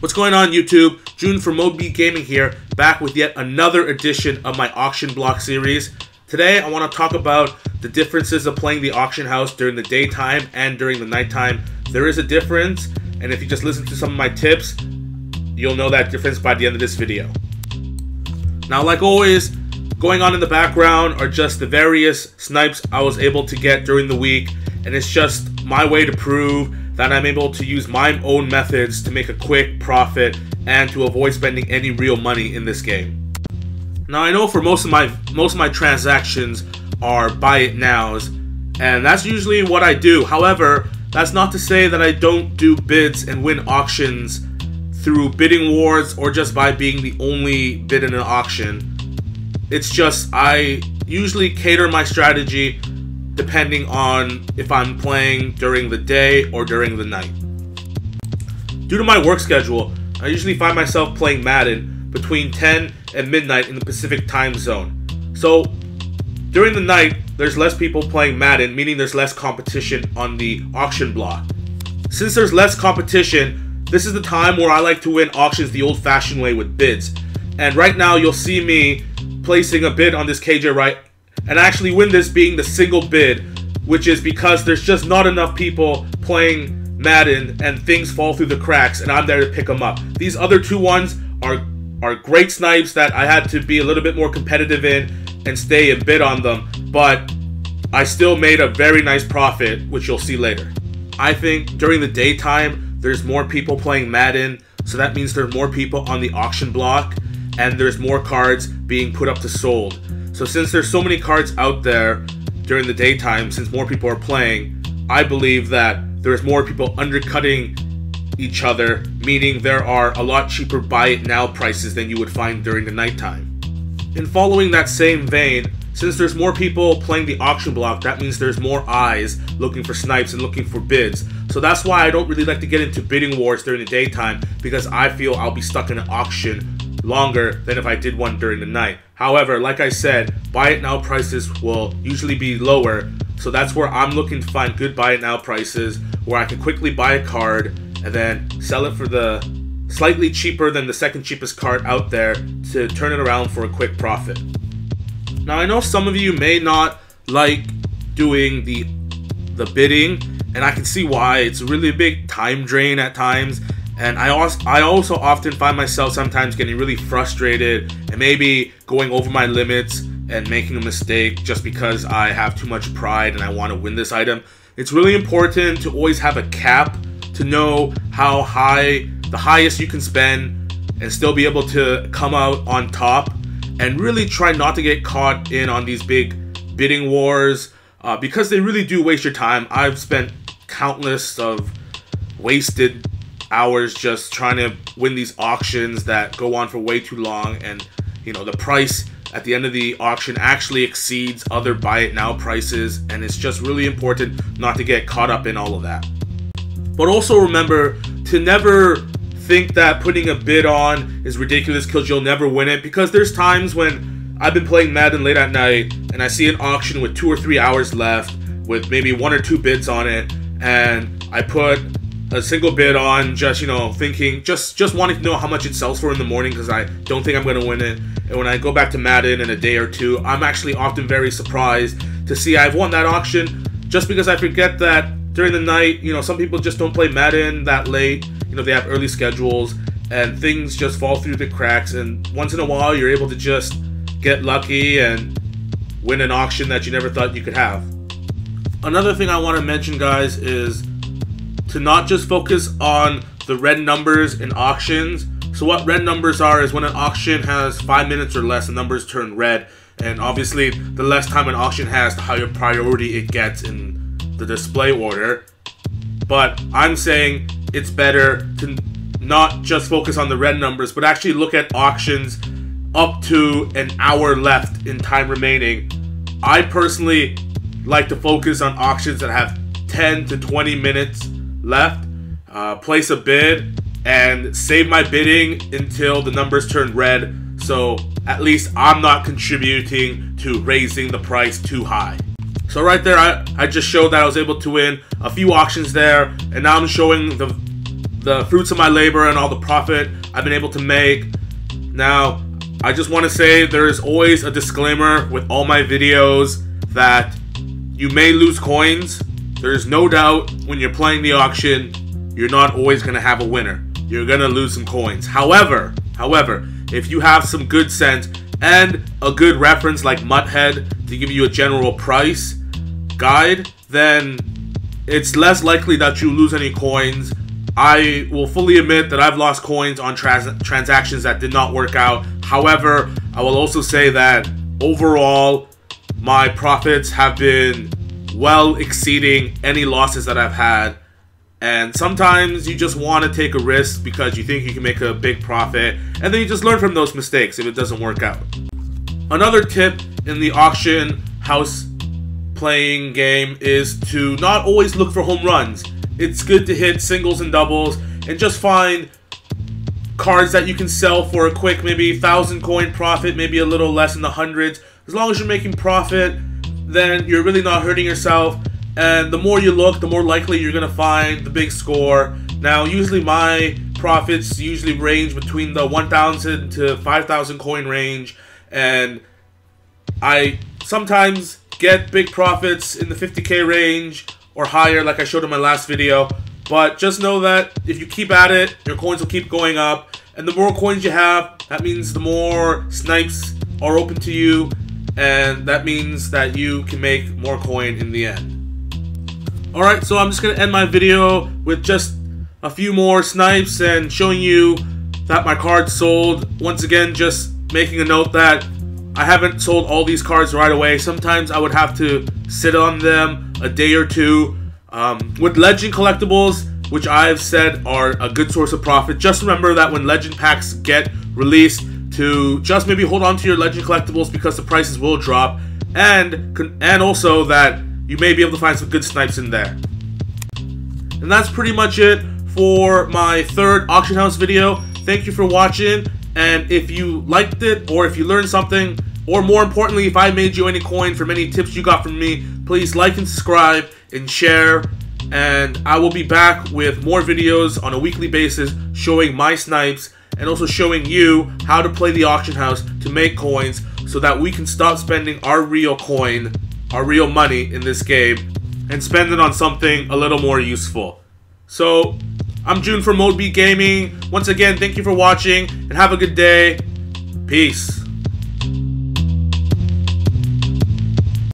What's going on, YouTube? June from Moby Gaming here, back with yet another edition of my auction block series. Today I want to talk about the differences of playing the auction house during the daytime and during the nighttime. There is a difference, and if you just listen to some of my tips, you'll know that difference by the end of this video. Now, like always, going on in the background are just the various snipes I was able to get during the week, and it's just my way to prove that I'm able to use my own methods to make a quick profit and to avoid spending any real money in this game. Now, I know for most of my transactions are buy it nows, and that's usually what I do. However, that's not to say that I don't do bids and win auctions through bidding wars or just by being the only bid in an auction. It's just I usually cater my strategy depending on if I'm playing during the day or during the night. Due to my work schedule, I usually find myself playing Madden between 10 and midnight in the Pacific time zone. So during the night, there's less people playing Madden, meaning there's less competition on the auction block. Since there's less competition, this is the time where I like to win auctions the old-fashioned way with bids. And right now you'll see me placing a bid on this KJ Wright, and I actually win this being the single bid, which is because there's just not enough people playing Madden and things fall through the cracks and I'm there to pick them up. These other two ones are great snipes that I had to be a little bit more competitive in and stay and bid on them, but I still made a very nice profit, which you'll see later. I think during the daytime there's more people playing Madden, so that means there's more people on the auction block and there's more cards being put up to sold. So since there's so many cards out there during the daytime, since more people are playing, I believe that there's more people undercutting each other, meaning there are a lot cheaper buy it now prices than you would find during the nighttime. In following that same vein, since there's more people playing the auction block, that means there's more eyes looking for snipes and looking for bids. So that's why I don't really like to get into bidding wars during the daytime, because I feel I'll be stuck in an auction longer than if I did one during the night. However, like I said, buy it now prices will usually be lower, so that's where I'm looking to find good buy it now prices where I can quickly buy a card and then sell it for the slightly cheaper than the second cheapest card out there to turn it around for a quick profit. Now, I know some of you may not like doing the bidding, and I can see why. It's a really big time drain at times. And I also often find myself sometimes getting really frustrated and maybe going over my limits and making a mistake just because I have too much pride and I want to win this item. It's really important to always have a cap to know how high, the highest you can spend and still be able to come out on top, and really try not to get caught in on these big bidding wars because they really do waste your time. I've spent countless of wasted hours just trying to win these auctions that go on for way too long, and you know, the price at the end of the auction actually exceeds other buy it now prices, and it's just really important not to get caught up in all of that. But also remember to never think that putting a bid on is ridiculous because you'll never win it, because there's times when I've been playing Madden late at night and I see an auction with 2 or 3 hours left with maybe 1 or 2 bids on it, and I put a single bid on, just, you know, thinking, just wanting to know how much it sells for in the morning because I don't think I'm going to win it. And when I go back to Madden in a day or two, I'm actually often very surprised to see I've won that auction, just because I forget that during the night, you know, some people just don't play Madden that late. You know, they have early schedules and things just fall through the cracks, and once in a while you're able to just get lucky and win an auction that you never thought you could have. Another thing I want to mention, guys, is to not just focus on the red numbers in auctions. So what red numbers are is when an auction has 5 minutes or less, the numbers turn red, and obviously the less time an auction has, the higher priority it gets in the display order. But I'm saying it's better to not just focus on the red numbers, but actually look at auctions up to an hour left in time remaining. I personally like to focus on auctions that have 10 to 20 minutes left, place a bid, and save my bidding until the numbers turn red, so at least I'm not contributing to raising the price too high. So right there, I just showed that I was able to win a few auctions there, and now I'm showing the the fruits of my labor and all the profit I've been able to make. Now, I just want to say there is always a disclaimer with all my videos that you may lose coins. There's no doubt when you're playing the auction, you're not always going to have a winner. You're going to lose some coins. However, if you have some good sense and a good reference like Muthead to give you a general price guide, then it's less likely that you lose any coins. I will fully admit that I've lost coins on transactions that did not work out. However, I will also say that overall, my profits have been well exceeding any losses that I've had. And sometimes you just want to take a risk because you think you can make a big profit, and then you just learn from those mistakes if it doesn't work out. Another tip in the auction house playing game is to not always look for home runs. It's good to hit singles and doubles and just find cards that you can sell for a quick maybe 1,000 coin profit, maybe a little less in the hundreds. As long as you're making profit, then you're really not hurting yourself. And the more you look, the more likely you're going to find the big score. Now, usually my profits usually range between the 1,000 to 5,000 coin range. And I sometimes get big profits in the 50k range or higher, like I showed in my last video. But just know that if you keep at it, your coins will keep going up. And the more coins you have, that means the more snipes are open to you. And that means that you can make more coin in the end. Alright, so I'm just going to end my video with just a few more snipes and showing you that my cards sold. Once again, just making a note that I haven't sold all these cards right away. Sometimes I would have to sit on them a day or two. With Legend collectibles, which I've said are a good source of profit, just remember that when Legend packs get released, to just maybe hold on to your Legend collectibles because the prices will drop, and also that you may be able to find some good snipes in there. And that's pretty much it for my third auction house video. Thank you for watching, and if you liked it, or if you learned something, or more importantly, if I made you any coin from any tips you got from me, please like and subscribe and share. And I will be back with more videos on a weekly basis showing my snipes and also showing you how to play the auction house to make coins so that we can stop spending our real coin, our real money in this game, and spend it on something a little more useful. So, I'm June from ModeBeat Gaming. Once again, thank you for watching, and have a good day. Peace.